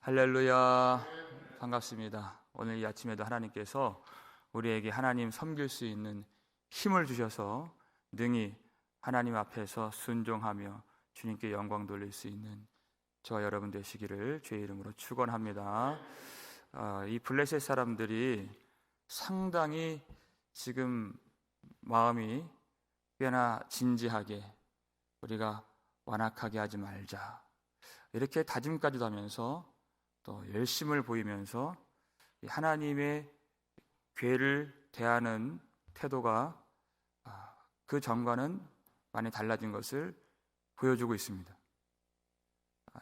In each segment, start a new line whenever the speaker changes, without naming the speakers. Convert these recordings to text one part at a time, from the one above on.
할렐루야. 반갑습니다. 오늘 이 아침에도 하나님께서 우리에게 하나님 섬길 수 있는 힘을 주셔서 능히 하나님 앞에서 순종하며 주님께 영광 돌릴 수 있는 저와 여러분 되시기를 주의 이름으로 축원합니다. 이 블레셋 사람들이 상당히 지금 마음이 꽤나 진지하게 우리가 완악하게 하지 말자 이렇게 다짐까지도 하면서 또 열심을 보이면서 하나님의 괴를 대하는 태도가 그 전과는 많이 달라진 것을 보여주고 있습니다.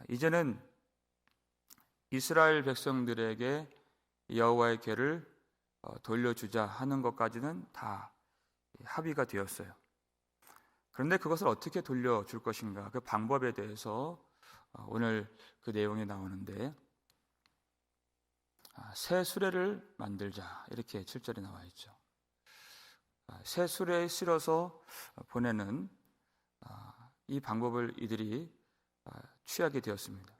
이제는 이스라엘 백성들에게 여호와의 괴를 돌려주자 하는 것까지는 다 합의가 되었어요. 그런데 그것을 어떻게 돌려줄 것인가, 그 방법에 대해서 오늘 그 내용이 나오는데, 새 수레를 만들자 이렇게 7절에 나와 있죠. 새 수레에 실어서 보내는 이 방법을 이들이 취하게 되었습니다.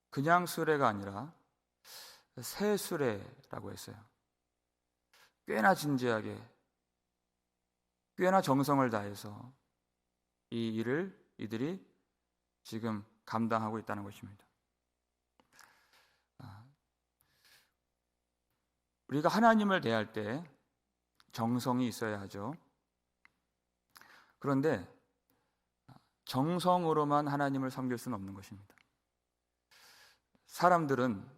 그냥 수레가 아니라 새 수레라고 했어요. 꽤나 진지하게, 꽤나 정성을 다해서 이 일을 이들이 지금 감당하고 있다는 것입니다. 우리가 하나님을 대할 때 정성이 있어야 하죠. 그런데 정성으로만 하나님을 섬길 수는 없는 것입니다. 사람들은,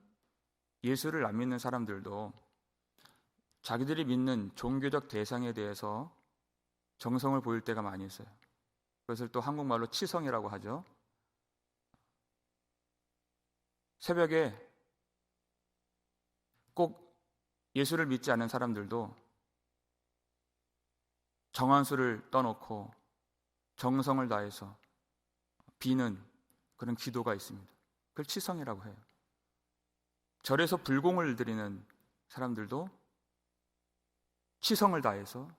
예수를 안 믿는 사람들도 자기들이 믿는 종교적 대상에 대해서 정성을 보일 때가 많이 있어요. 그것을 또 한국말로 치성이라고 하죠. 새벽에 꼭 예수를 믿지 않는 사람들도 정한수를 떠놓고 정성을 다해서 비는 그런 기도가 있습니다. 그걸 치성이라고 해요. 절에서 불공을 드리는 사람들도 치성을 다해서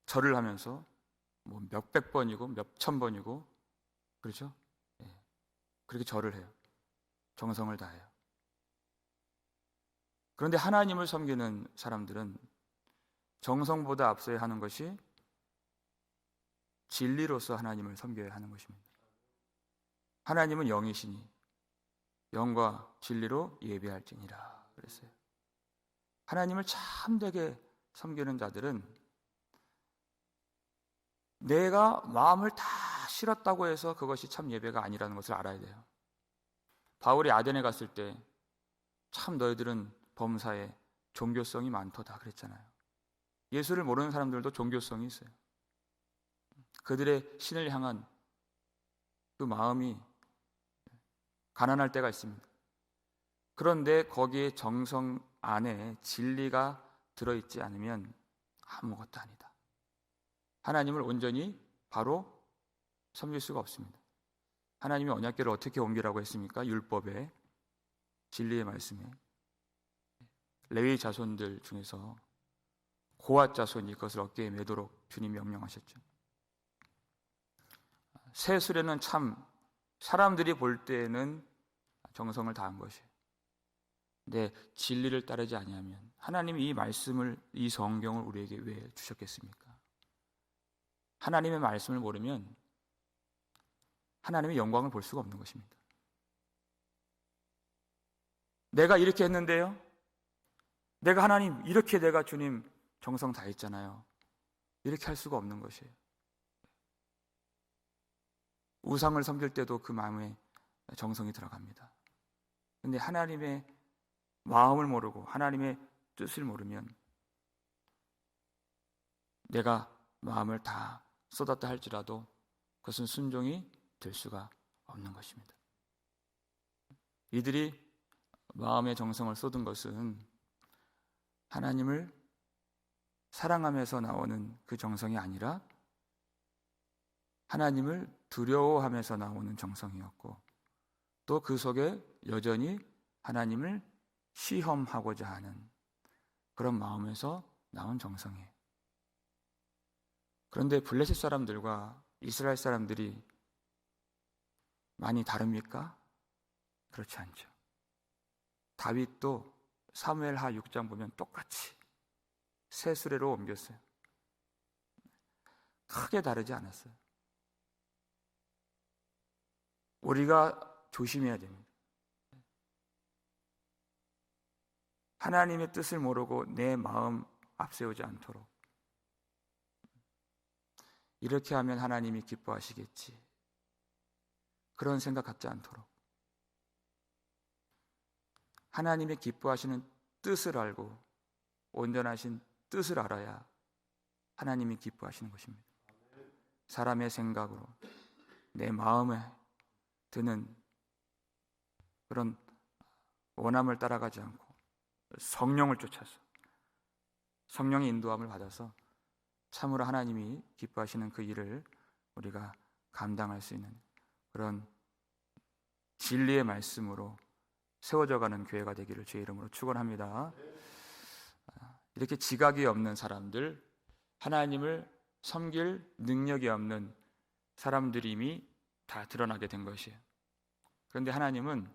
절을 하면서 뭐 몇백 번이고 몇천 번이고 그렇죠? 그렇게 절을 해요. 정성을 다해요. 그런데 하나님을 섬기는 사람들은 정성보다 앞서야 하는 것이 진리로서 하나님을 섬겨야 하는 것입니다. 하나님은 영이시니 영과 진리로 예배할지니라 그랬어요. 하나님을 참되게 섬기는 자들은 내가 마음을 다 실었다고 해서 그것이 참 예배가 아니라는 것을 알아야 돼요. 바울이 아덴에 갔을 때 참 너희들은 범사에 종교성이 많도다 그랬잖아요. 예수를 모르는 사람들도 종교성이 있어요. 그들의 신을 향한 그 마음이 가난할 때가 있습니다. 그런데 거기에 정성 안에 진리가 들어있지 않으면 아무것도 아니다. 하나님을 온전히 바로 섬길 수가 없습니다. 하나님이 언약궤를 어떻게 옮기라고 했습니까? 율법에, 진리의 말씀에. 레위 자손들 중에서 고앗 자손이 그것을 어깨에 메도록 주님 명령하셨죠. 새 수레는 참 사람들이 볼 때에는 정성을 다한 것이에요. 근데 진리를 따르지 아니하면 하나님이 이 말씀을, 이 성경을 우리에게 왜 주셨겠습니까? 하나님의 말씀을 모르면 하나님의 영광을 볼 수가 없는 것입니다. 내가 이렇게 했는데요, 내가 하나님 이렇게 내가 주님 정성 다했잖아요, 이렇게 할 수가 없는 것이에요. 우상을 섬길 때도 그 마음에 정성이 들어갑니다. 그런데 하나님의 마음을 모르고 하나님의 뜻을 모르면 내가 마음을 다 쏟았다 할지라도 그것은 순종이 될 수가 없는 것입니다. 이들이 마음의 정성을 쏟은 것은 하나님을 사랑하면서 나오는 그 정성이 아니라 하나님을 두려워하면서 나오는 정성이었고, 또 그 속에 여전히 하나님을 시험하고자 하는 그런 마음에서 나온 정성이에요. 그런데 블레셋 사람들과 이스라엘 사람들이 많이 다릅니까? 그렇지 않죠. 다윗도 사무엘하 6장 보면 똑같이 새 수레로 옮겼어요. 크게 다르지 않았어요. 우리가 조심해야 됩니다. 하나님의 뜻을 모르고 내 마음 앞세우지 않도록. 이렇게 하면 하나님이 기뻐하시겠지, 그런 생각 갖지 않도록 하나님의 기뻐하시는 뜻을 알고 온전하신 뜻을 알아야 하나님이 기뻐하시는 것입니다. 사람의 생각으로 내 마음에 드는 그런 원함을 따라가지 않고 성령을 쫓아서 성령의 인도함을 받아서 참으로 하나님이 기뻐하시는 그 일을 우리가 감당할 수 있는 그런 진리의 말씀으로 세워져가는 교회가 되기를 주의 이름으로 축원합니다. 이렇게 지각이 없는 사람들, 하나님을 섬길 능력이 없는 사람들임이 다 드러나게 된 것이에요. 그런데 하나님은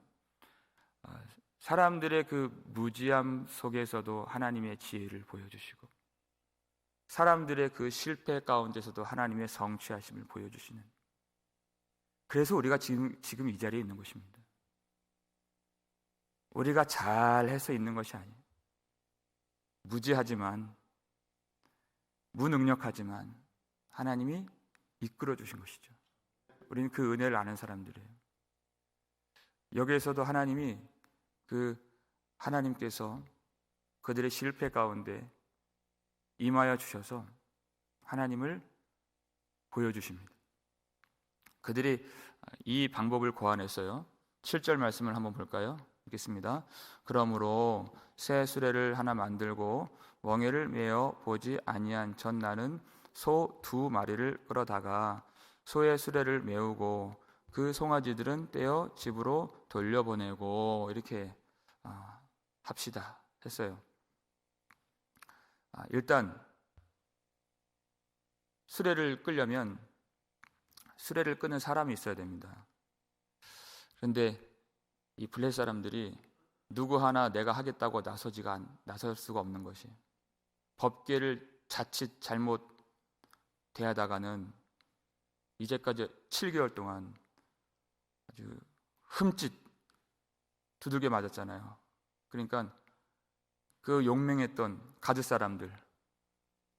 사람들의 그 무지함 속에서도 하나님의 지혜를 보여주시고 사람들의 그 실패 가운데서도 하나님의 성취하심을 보여주시는, 그래서 우리가 지금 이 자리에 있는 것입니다. 우리가 잘해서 있는 것이 아니에요. 무지하지만 무능력하지만 하나님이 이끌어 주신 것이죠. 우리는 그 은혜를 아는 사람들이에요. 여기에서도 하나님께서 그들의 실패 가운데 임하여 주셔서 하나님을 보여주십니다. 그들이 이 방법을 고안했어요. 7절 말씀을 한번 볼까요? 읽겠습니다. 그러므로 새 수레를 하나 만들고 멍에를 메어 보지 아니한 전나는 소 2마리를 끌어다가 소의 수레를 메우고 그 송아지들은 떼어 집으로 돌려보내고, 이렇게 합시다 했어요. 일단 수레를 끌려면 수레를 끄는 사람이 있어야 됩니다. 그런데 이 블레 사람들이 누구 하나 내가 하겠다고 나설 수가 없는 것이, 법궤를 자칫 잘못 대하다가는 이제까지 7개월 동안 아주 흠칫 두들겨 맞았잖아요. 그러니까 그 용맹했던 가드 사람들,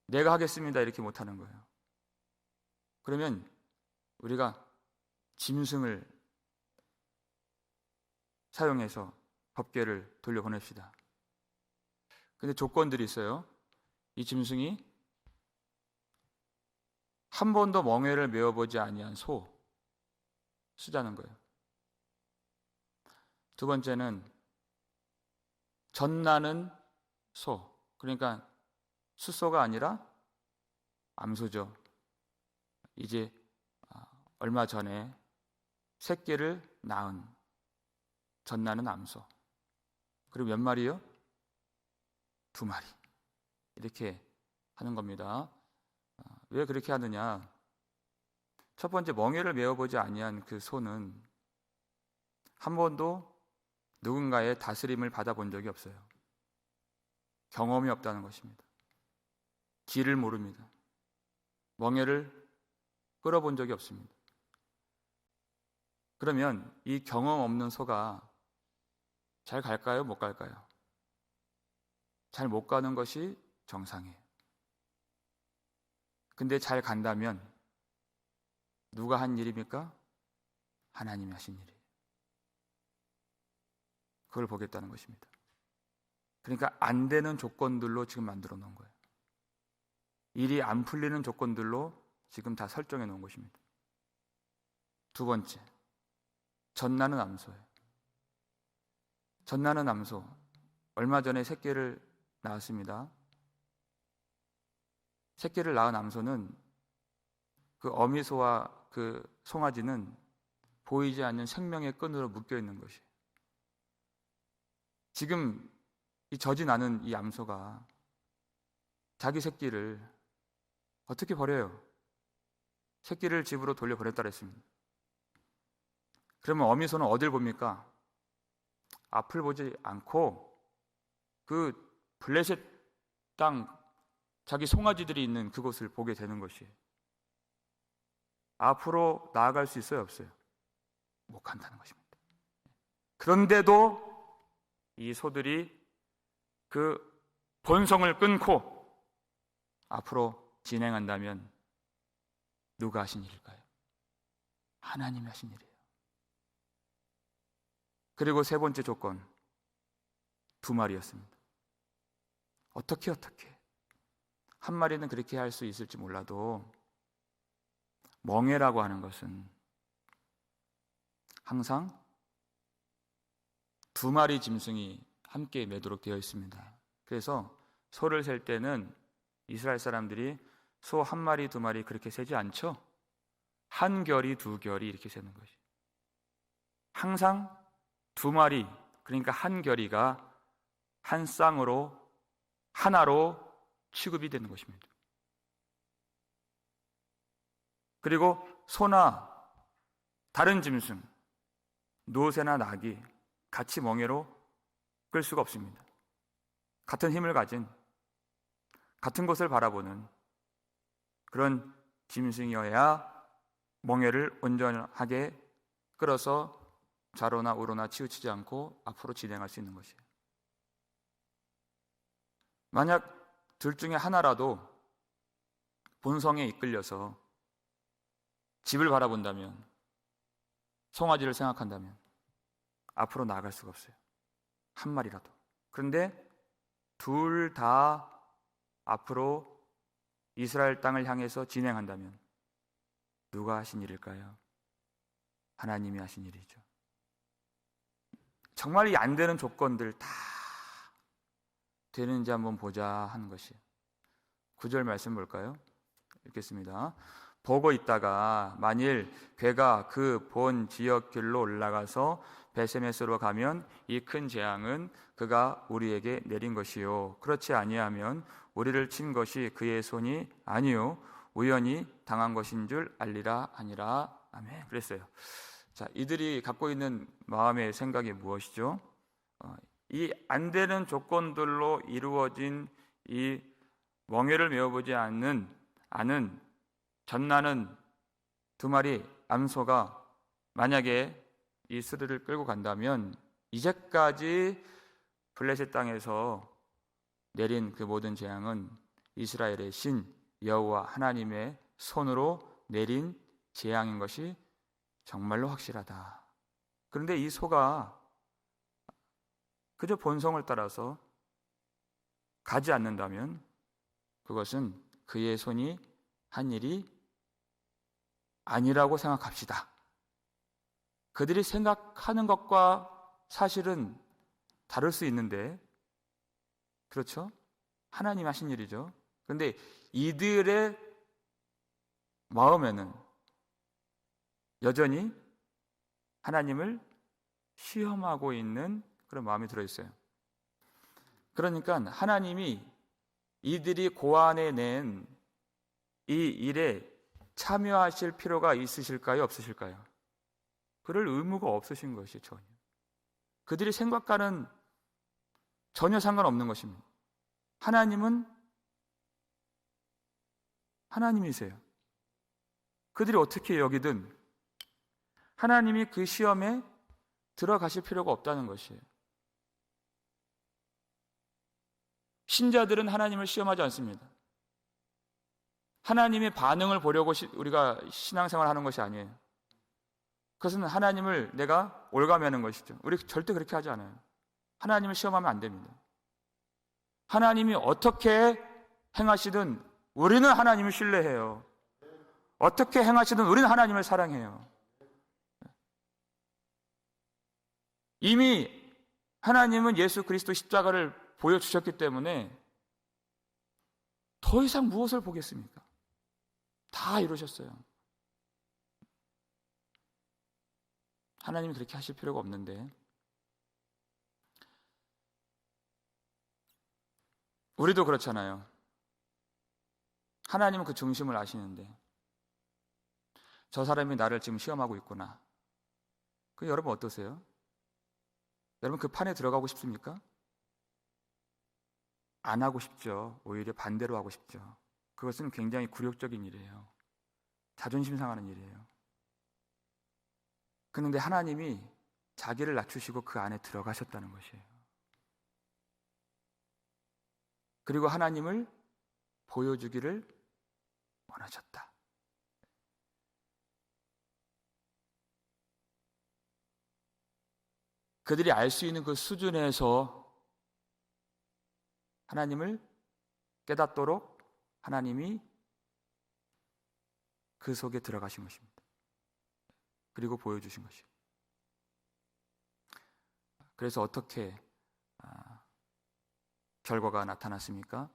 내가 하겠습니다 이렇게 못하는 거예요. 그러면 우리가 짐승을 사용해서 법궤를 돌려보냅시다. 근데 조건들이 있어요. 이 짐승이 한 번도 멍에를 메어보지 아니한 쓰자는 거예요. 두 번째는 젖나는 소, 그러니까 숫소가 아니라 암소죠. 이제 얼마 전에 새끼를 낳은 젖나는 암소. 그리고 몇 마리요? 2마리. 이렇게 하는 겁니다. 왜 그렇게 하느냐? 첫 번째, 멍에를 메어보지 아니한 그 소는 한 번도 누군가의 다스림을 받아본 적이 없어요. 경험이 없다는 것입니다. 길을 모릅니다. 멍에를 끌어본 적이 없습니다. 그러면 이 경험 없는 소가 잘 갈까요? 못 갈까요? 잘 못 가는 것이 정상이에요. 근데 잘 간다면 누가 한 일입니까? 하나님이 하신 일이에요. 그걸 보겠다는 것입니다. 그러니까 안 되는 조건들로 지금 만들어 놓은 거예요. 일이 안 풀리는 조건들로 지금 다 설정해 놓은 것입니다. 두 번째, 젖나는 암소예요. 젖나는 암소, 얼마 전에 새끼를 낳았습니다. 새끼를 낳은 암소는 그 어미소와 그 송아지는 보이지 않는 생명의 끈으로 묶여 있는 것이에요. 지금 이 젖이 나는 이 암소가 자기 새끼를 어떻게 버려요? 새끼를 집으로 돌려보냈다 그랬습니다. 그러면 어미소는 어딜 봅니까? 앞을 보지 않고 그 블레셋 땅 자기 송아지들이 있는 그곳을 보게 되는 것이에요. 앞으로 나아갈 수 있어요, 없어요? 못 간다는 것입니다. 그런데도 이 소들이 그 본성을 끊고 앞으로 진행한다면 누가 하신 일일까요? 하나님이 하신 일이에요. 그리고 세 번째 조건, 2마리였습니다. 어떻게 한 마리는 그렇게 할 수 있을지 몰라도 멍에라고 하는 것은 항상 2마리 짐승이 함께 매도록 되어 있습니다. 그래서 소를 셀 때는 이스라엘 사람들이 소 1마리, 2마리 그렇게 세지 않죠. 1결이, 2결이 이렇게 세는 것이. 항상 2마리, 그러니까 1결이가 한 쌍으로 하나로 취급이 되는 것입니다. 그리고 소나 다른 짐승, 노새나 낙이 같이 멍에로 끌 수가 없습니다. 같은 힘을 가진, 같은 곳을 바라보는 그런 짐승이어야 멍에를 온전하게 끌어서 좌로나 우로나 치우치지 않고 앞으로 진행할 수 있는 것이에요. 만약 둘 중에 하나라도 본성에 이끌려서 집을 바라본다면, 송아지를 생각한다면 앞으로 나아갈 수가 없어요. 1마리라도. 그런데 둘 다 앞으로 이스라엘 땅을 향해서 진행한다면 누가 하신 일일까요? 하나님이 하신 일이죠. 정말 이 안 되는 조건들 다 되는지 한번 보자 하는 것이에요. 9절 말씀 볼까요? 읽겠습니다. 보고 있다가 만일 괴가 그 본 지역 길로 올라가서 베세메스로 가면 이 큰 재앙은 그가 우리에게 내린 것이요, 그렇지 아니하면 우리를 친 것이 그의 손이 아니요 우연히 당한 것인 줄 알리라 하니라. 아멘. 그랬어요. 자, 이들이 갖고 있는 마음의 생각이 무엇이죠? 이 안 되는 조건들로 이루어진 이 멍에를 메어보지 않은 전나는 2마리 암소가 만약에 이 스르를 끌고 간다면 이제까지 블레셋 땅에서 내린 그 모든 재앙은 이스라엘의 신 여호와 하나님의 손으로 내린 재앙인 것이 정말로 확실하다. 그런데 이 소가 그저 본성을 따라서 가지 않는다면 그것은 그의 손이 한 일이 아니라고 생각합시다. 그들이 생각하는 것과 사실은 다를 수 있는데, 그렇죠? 하나님 하신 일이죠. 그런데 이들의 마음에는 여전히 하나님을 시험하고 있는 그런 마음이 들어있어요. 그러니까 하나님이 이들이 고안해 낸 이 일에 참여하실 필요가 있으실까요? 없으실까요? 그럴 의무가 없으신 것이 전혀. 그들이 생각과는 전혀 상관없는 것입니다. 하나님은 하나님이세요. 그들이 어떻게 여기든 하나님이 그 시험에 들어가실 필요가 없다는 것이에요. 신자들은 하나님을 시험하지 않습니다. 하나님의 반응을 보려고 우리가 신앙생활을 하는 것이 아니에요. 그것은 하나님을 내가 올가매는 것이죠. 우리 절대 그렇게 하지 않아요. 하나님을 시험하면 안 됩니다. 하나님이 어떻게 행하시든 우리는 하나님을 신뢰해요. 어떻게 행하시든 우리는 하나님을 사랑해요. 이미 하나님은 예수 그리스도 십자가를 보여주셨기 때문에 더 이상 무엇을 보겠습니까? 다 이루셨어요. 하나님이 그렇게 하실 필요가 없는데, 우리도 그렇잖아요. 하나님은 그 중심을 아시는데 저 사람이 나를 지금 시험하고 있구나. 그 여러분 어떠세요? 여러분 그 판에 들어가고 싶습니까? 안 하고 싶죠. 오히려 반대로 하고 싶죠. 그것은 굉장히 굴욕적인 일이에요. 자존심 상하는 일이에요. 그런데 하나님이 자기를 낮추시고 그 안에 들어가셨다는 것이에요. 그리고 하나님을 보여주기를 원하셨다. 그들이 알 수 있는 그 수준에서 하나님을 깨닫도록 하나님이 그 속에 들어가신 것입니다. 그리고 보여주신 것이에요. 그래서 어떻게 결과가 나타났습니까?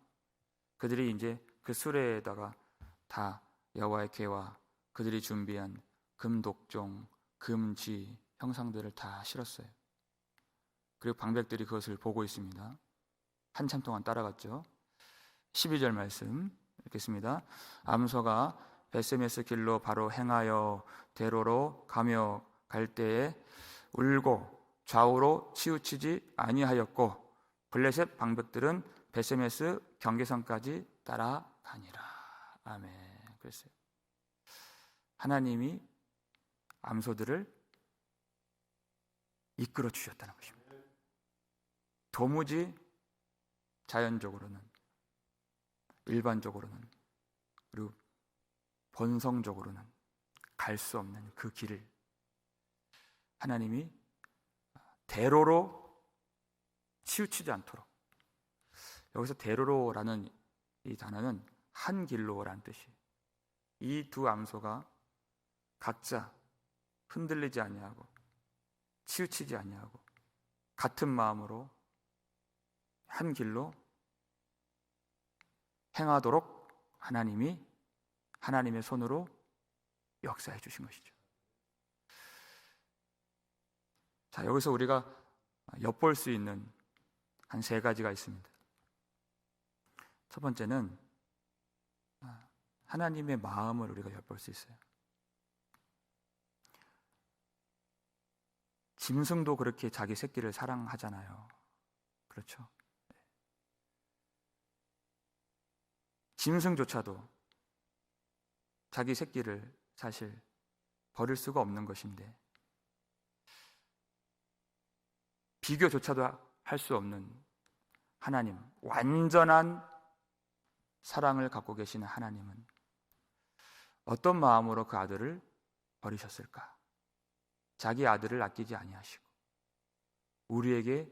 그들이 이제 그 수레에다가 다 여호와의 궤와 그들이 준비한 금독종, 금지 형상들을 다 실었어요. 그리고 방백들이 그것을 보고 있습니다. 한참 동안 따라갔죠. 12절 말씀 읽겠습니다. 암소가 베세메스 길로 바로 행하여 대로로 가며 갈 때에 울고 좌우로 치우치지 아니하였고 블레셋 방백들은 베세메스 경계선까지 따라가니라. 아멘. 그랬어요. 하나님이 암소들을 이끌어 주셨다는 것입니다. 도무지 자연적으로는, 일반적으로는, 그리고 본성적으로는 갈 수 없는 그 길을 하나님이 대로로 치우치지 않도록. 여기서 대로로라는 이 단어는 한 길로라는 뜻이에요. 이 두 암소가 각자 흔들리지 아니하고 치우치지 아니하고 같은 마음으로 한 길로 행하도록 하나님이 하나님의 손으로 역사해 주신 것이죠. 자, 여기서 우리가 엿볼 수 있는 한 세 가지가 있습니다. 첫 번째는 하나님의 마음을 우리가 엿볼 수 있어요. 짐승도 그렇게 자기 새끼를 사랑하잖아요. 그렇죠? 짐승조차도 자기 새끼를 사실 버릴 수가 없는 것인데 비교조차도 할 수 없는 하나님, 완전한 사랑을 갖고 계시는 하나님은 어떤 마음으로 그 아들을 버리셨을까? 자기 아들을 아끼지 아니하시고 우리에게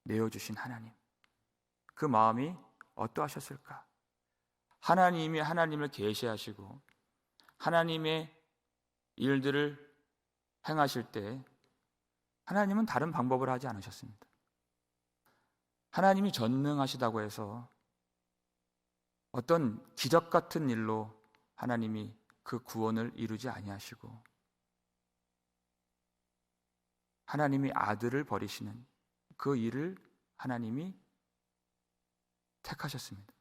내어주신 하나님, 그 마음이 어떠하셨을까? 하나님이 하나님을 계시하시고 하나님의 일들을 행하실 때 하나님은 다른 방법을 하지 않으셨습니다. 하나님이 전능하시다고 해서 어떤 기적 같은 일로 하나님이 그 구원을 이루지 아니하시고 하나님이 아들을 버리시는 그 일을 하나님이 택하셨습니다.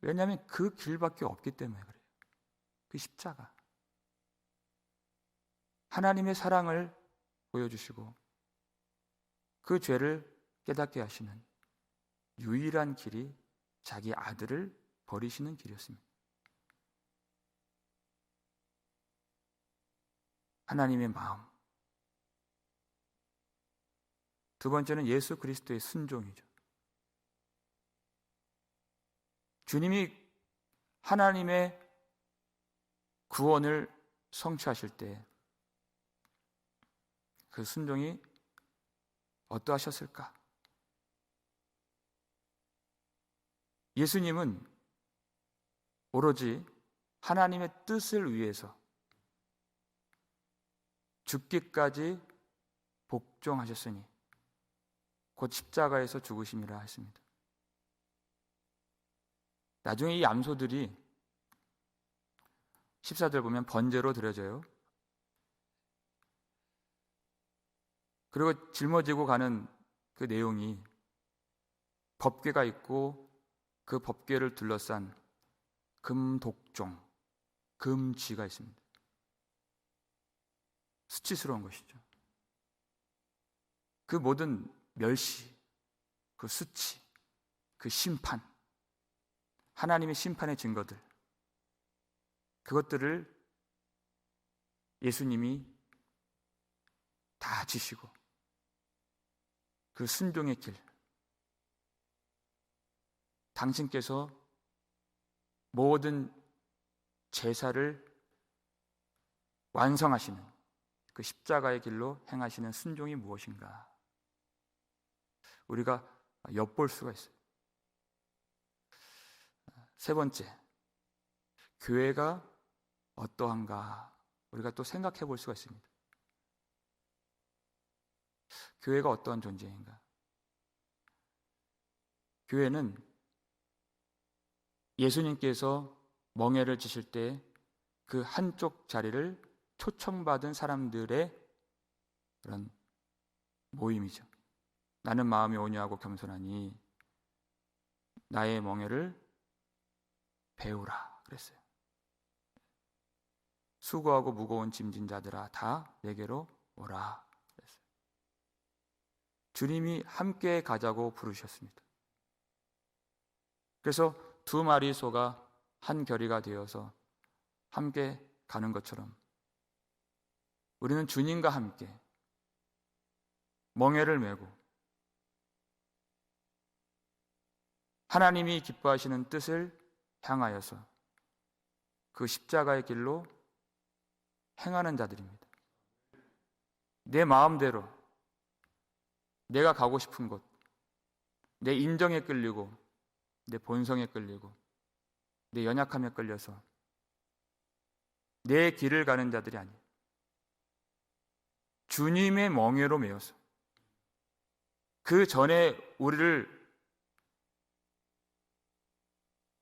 왜냐하면 그 길밖에 없기 때문에 그래요. 그 십자가. 하나님의 사랑을 보여주시고 그 죄를 깨닫게 하시는 유일한 길이 자기 아들을 버리시는 길이었습니다. 하나님의 마음. 두 번째는 예수 그리스도의 순종이죠. 주님이 하나님의 구원을 성취하실 때 그 순종이 어떠하셨을까? 예수님은 오로지 하나님의 뜻을 위해서 죽기까지 복종하셨으니 곧 십자가에서 죽으심이라 했습니다. 나중에 이 암소들이 14절 보면 번제로 드려져요. 그리고 짊어지고 가는 그 내용이 법궤가 있고 그 법궤를 둘러싼 금독종, 금쥐가 있습니다. 수치스러운 것이죠. 그 모든 멸시, 그 수치, 그 심판, 하나님의 심판의 증거들, 그것들을 예수님이 다 지시고 그 순종의 길, 당신께서 모든 제사를 완성하시는 그 십자가의 길로 행하시는 순종이 무엇인가? 우리가 엿볼 수가 있어요. 세 번째, 교회가 어떠한가? 우리가 또 생각해 볼 수가 있습니다. 교회가 어떠한 존재인가? 교회는 예수님께서 멍에를 지실 때 그 한쪽 자리를 초청받은 사람들의 그런 모임이죠. 나는 마음이 온유하고 겸손하니 나의 멍에를 배우라 그랬어요. 수고하고 무거운 짐진 자들아 다 내게로 오라 그랬어요. 주님이 함께 가자고 부르셨습니다. 그래서 두 마리 소가 한 결의가 되어서 함께 가는 것처럼 우리는 주님과 함께 멍에를 메고 하나님이 기뻐하시는 뜻을 향하여서 그 십자가의 길로 행하는 자들입니다. 내 마음대로 내가 가고 싶은 곳, 내 인정에 끌리고 내 본성에 끌리고 내 연약함에 끌려서 내 길을 가는 자들이 아니에요. 주님의 멍에로 메어서 그 전에 우리를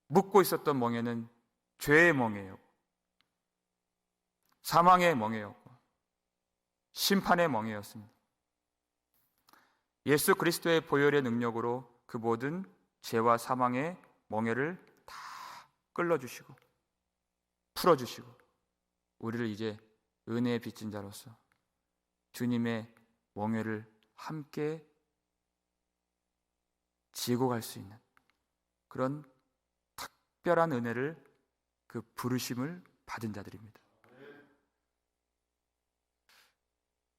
묶고 있었던 멍에는 죄의 멍에였고 사망의 멍에였고 심판의 멍에였습니다. 예수 그리스도의 보혈의 능력으로 그 모든 죄와 사망의 멍에를 다 끌어주시고 풀어주시고 우리를 이제 은혜에 빚진 자로서 주님의 멍에를 함께 지고 갈 수 있는 그런 특별한 은혜를 그 부르심을 받은 자들입니다.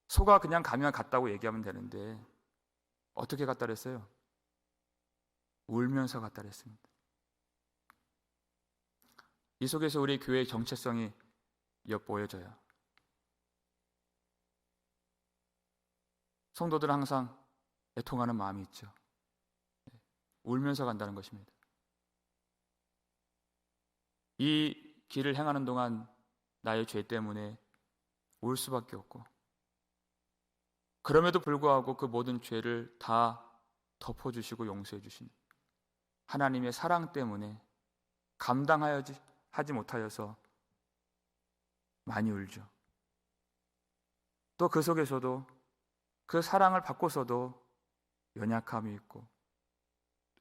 소가 그냥 가면 갔다고 얘기하면 되는데 어떻게 갔다 그랬어요? 울면서 갔다 그랬습니다. 이 속에서 우리 교회의 정체성이 엿보여져요. 성도들은 항상 애통하는 마음이 있죠. 울면서 간다는 것입니다. 이 길을 행하는 동안 나의 죄 때문에 울 수밖에 없고 그럼에도 불구하고 그 모든 죄를 다 덮어주시고 용서해 주신 하나님의 사랑 때문에 감당하지 못하여서 많이 울죠. 또 그 속에서도 그 사랑을 받고서도 연약함이 있고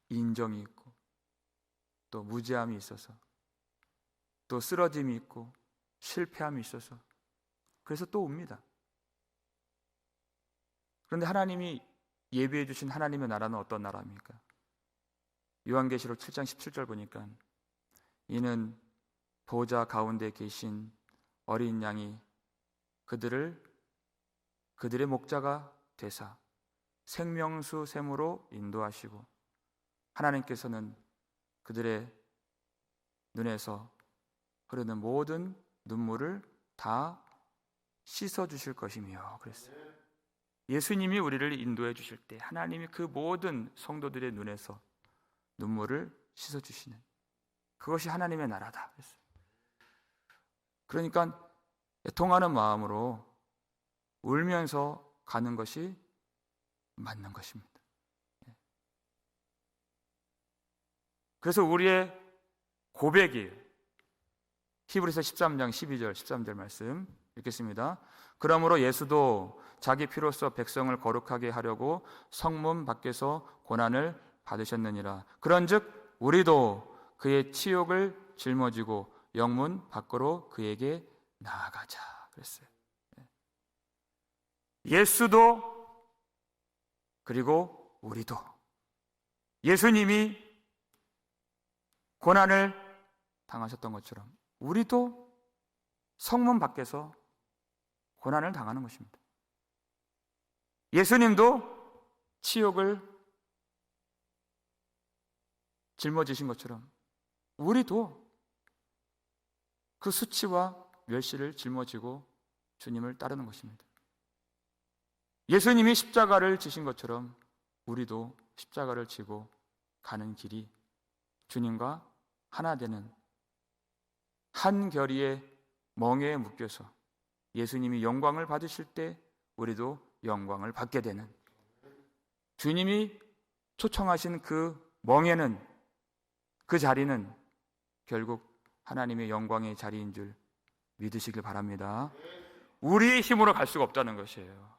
인정이 있고 또 무지함이 있어서 또 쓰러짐이 있고 실패함이 있어서 그래서 또 웁니다. 그런데 하나님이 예비해 주신 하나님의 나라는 어떤 나라입니까? 요한계시록 7장 17절 보니까 이는 보좌 가운데 계신 어린 양이 그들의 목자가 되사 생명수 샘으로 인도하시고 하나님께서는 그들의 눈에서 흐르는 모든 눈물을 다 씻어주실 것이며 그랬어요. 예수님이 우리를 인도해 주실 때 하나님이 그 모든 성도들의 눈에서 눈물을 씻어주시는 그것이 하나님의 나라다 그랬어요. 그러니까 애통하는 마음으로 울면서 가는 것이 맞는 것입니다. 그래서 우리의 고백이에요. 히브리서 13장 12절 13절 말씀 읽겠습니다. 그러므로 예수도 자기 피로써 백성을 거룩하게 하려고 성문 밖에서 고난을 받으셨느니라. 그런즉 우리도 그의 치욕을 짊어지고 영문 밖으로 그에게 나아가자 그랬어요. 예수도 그리고 우리도 예수님이 고난을 당하셨던 것처럼 우리도 성문 밖에서 고난을 당하는 것입니다. 예수님도 치욕을 짊어지신 것처럼 우리도 그 수치와 멸시를 짊어지고 주님을 따르는 것입니다. 예수님이 십자가를 지신 것처럼 우리도 십자가를 지고 가는 길이 주님과 하나 되는 한 결의의 멍에에 묶여서 예수님이 영광을 받으실 때 우리도 영광을 받게 되는, 주님이 초청하신 그 멍에는, 그 자리는 결국 하나님의 영광의 자리인 줄 믿으시길 바랍니다. 우리의 힘으로 갈 수가 없다는 것이에요.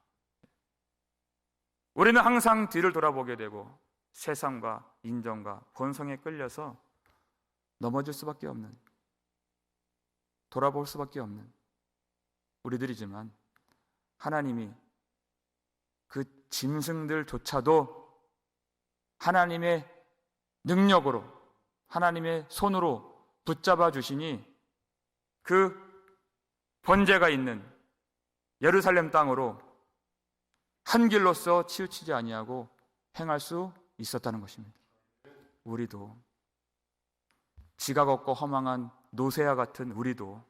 우리는 항상 뒤를 돌아보게 되고 세상과 인정과 본성에 끌려서 넘어질 수밖에 없는, 돌아볼 수밖에 없는 우리들이지만, 하나님이 그 짐승들조차도 하나님의 능력으로, 하나님의 손으로 붙잡아 주시니 그 번제가 있는 예루살렘 땅으로 한 길로서 치우치지 아니하고 행할 수 있었다는 것입니다. 우리도 지각 없고 허망한 노새와 같은 우리도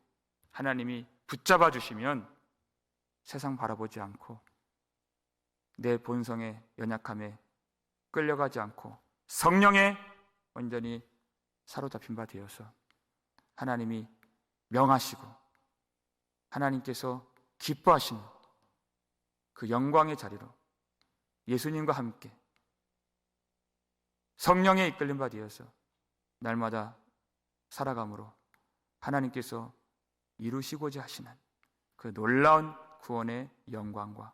하나님이 붙잡아 주시면 세상 바라보지 않고 내 본성의 연약함에 끌려가지 않고 성령에 완전히 사로잡힌 바 되어서 하나님이 명하시고 하나님께서 기뻐하시는 그 영광의 자리로 예수님과 함께 성령에 이끌린 바 되어서 날마다 살아감으로 하나님께서 이루시고자 하시는 그 놀라운 구원의 영광과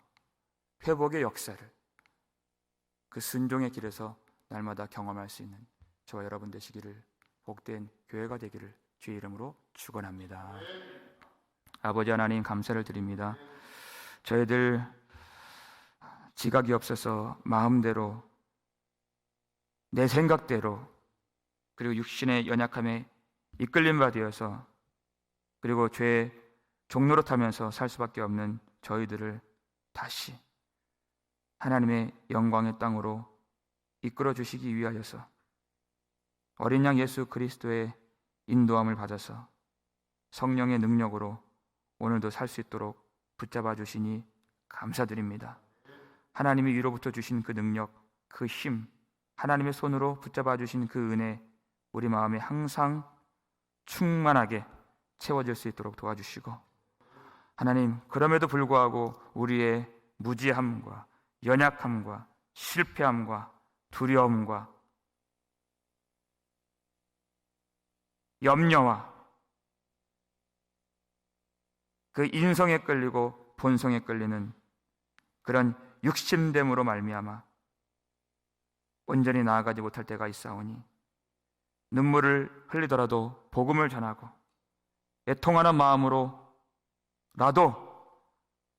회복의 역사를 그 순종의 길에서 날마다 경험할 수 있는 저와 여러분 되시기를, 복된 교회가 되기를 주의 이름으로 축원합니다. 아버지 하나님, 감사를 드립니다. 저희들 지각이 없어서 마음대로 내 생각대로 그리고 육신의 연약함에 이끌린 바 되어서 그리고 죄의 종로로 타면서 살 수밖에 없는 저희들을 다시 하나님의 영광의 땅으로 이끌어 주시기 위하여서 어린 양 예수 그리스도의 인도함을 받아서 성령의 능력으로 오늘도 살 수 있도록 붙잡아 주시니 감사드립니다. 하나님이 위로부터 주신 그 능력, 그 힘, 하나님의 손으로 붙잡아 주신 그 은혜, 우리 마음에 항상 충만하게 채워질 수 있도록 도와주시고, 하나님, 그럼에도 불구하고 우리의 무지함과 연약함과 실패함과 두려움과 염려와 그 인성에 끌리고 본성에 끌리는 그런 육심됨으로 말미암아 온전히 나아가지 못할 때가 있사오니 눈물을 흘리더라도 복음을 전하고 애통하는 마음으로라도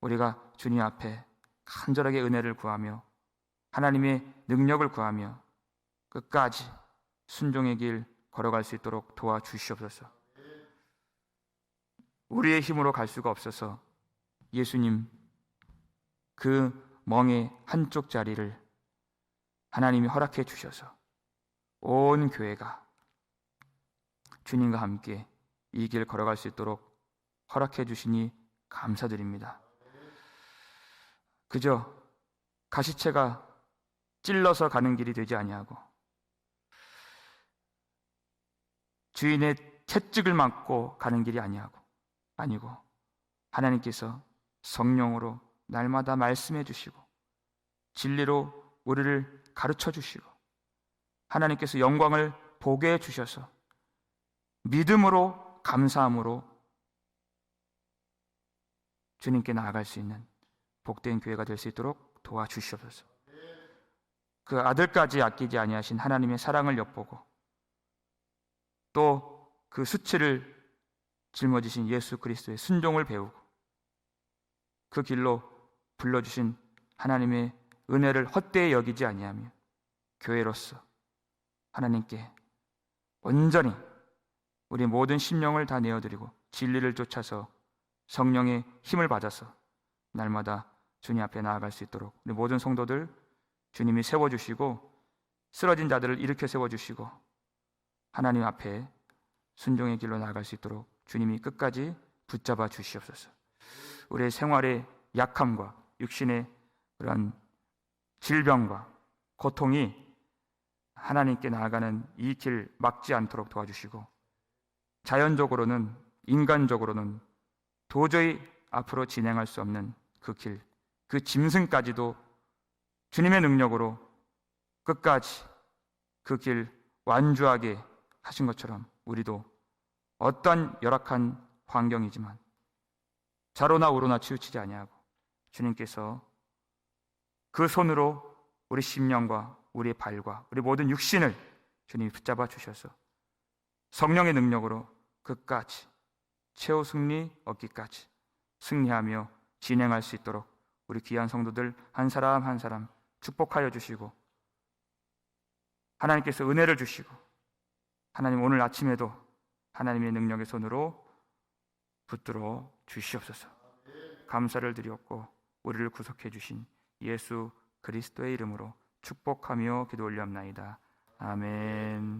우리가 주님 앞에 간절하게 은혜를 구하며 하나님의 능력을 구하며 끝까지 순종의 길 걸어갈 수 있도록 도와주시옵소서. 우리의 힘으로 갈 수가 없어서 예수님 그 멍의 한쪽 자리를 하나님이 허락해 주셔서 온 교회가 주님과 함께 이 길 걸어갈 수 있도록 허락해 주시니 감사드립니다. 그저 가시채가 찔러서 가는 길이 되지 아니하고 주인의 채찍을 맞고 가는 길이 아니고 하나님께서 성령으로 날마다 말씀해 주시고 진리로 우리를 가르쳐 주시고 하나님께서 영광을 보게 해 주셔서 믿음으로 감사함으로 주님께 나아갈 수 있는 복된 교회가 될 수 있도록 도와주시옵소서. 그 아들까지 아끼지 아니하신 하나님의 사랑을 엿보고 또 그 수치를 짊어지신 예수 그리스도의 순종을 배우고 그 길로 불러주신 하나님의 은혜를 헛되이 여기지 아니하며 교회로서 하나님께 온전히 우리 모든 심령을 다 내어드리고 진리를 쫓아서 성령의 힘을 받아서 날마다 주님 앞에 나아갈 수 있도록 우리 모든 성도들 주님이 세워주시고 쓰러진 자들을 일으켜 세워주시고 하나님 앞에 순종의 길로 나아갈 수 있도록 주님이 끝까지 붙잡아 주시옵소서. 우리의 생활의 약함과 육신의 그런 질병과 고통이 하나님께 나아가는 이 길 막지 않도록 도와주시고 자연적으로는 인간적으로는 도저히 앞으로 진행할 수 없는 그 길, 그 짐승까지도 주님의 능력으로 끝까지 그 길 완주하게 하신 것처럼 우리도 어떤 열악한 환경이지만 좌로나 우로나 치우치지 아니하고 주님께서 그 손으로 우리 심령과 우리의 발과 우리 모든 육신을 주님이 붙잡아 주셔서 성령의 능력으로 끝까지 최후 승리 얻기까지 승리하며 진행할 수 있도록 우리 귀한 성도들 한 사람 한 사람 축복하여 주시고 하나님께서 은혜를 주시고 하나님 오늘 아침에도 하나님의 능력의 손으로 붙들어 주시옵소서. 감사를 드렸고 우리를 구속해 주신 예수 그리스도의 이름으로 축복하며 기도 올리옵나이다. 아멘.